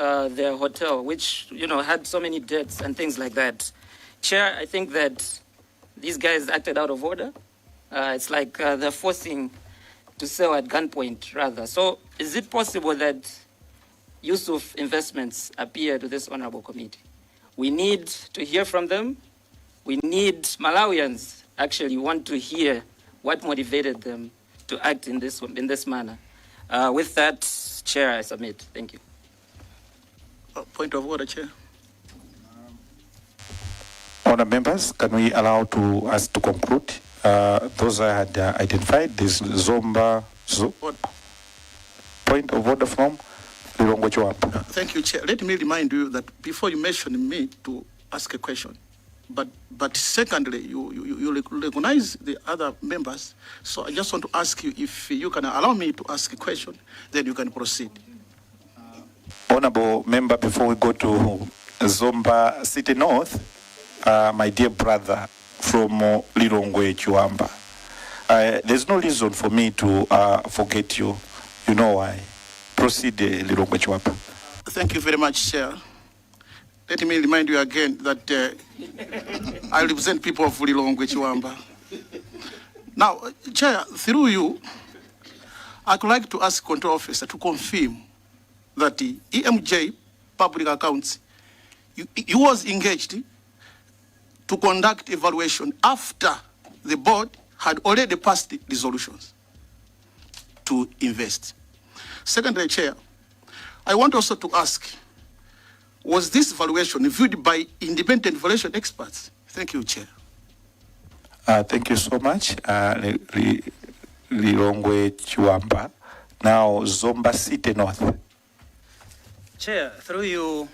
their hotel, which, had so many debts and things like that. Chair, I think that these guys acted out of order. It's like they're forcing to sell at gunpoint, rather. So is it possible that Yusuf Investments appear to this honorable committee? We need to hear from them. We need Malawians actually want to hear what motivated them to act in this manner. With that, Chair, I submit. Thank you. Point of order, Chair. Honour members, can we allow us to conclude? Those I had identified, this Zomba. Point of order from Lilongwe Chiwamba. Thank you, Chair. Let me remind you that before you mention me to ask a question, but secondly, you recognize the other members. So I just want to ask you if you can allow me to ask a question, then you can proceed. Honourable member, before we go to Zomba City North, my dear brother from Lilongwe Chiwamba, there's no reason for me to forget you. You know why. Proceed, Lilongwe Chiwamba. Thank you very much, Chair. Let me remind you again that I represent people of Lilongwe Chiwamba. Now, Chair, through you, I'd like to ask Control Officer to confirm that the EMJ Public Accounts, you was engaged to conduct evaluation after the board had already passed the resolutions to invest. Secondly, Chair, I want also to ask, was this valuation reviewed by independent valuation experts? Thank you, Chair. Thank you so much, Lilongwe Chiwamba. Now, Zomba City North. Chair, through you,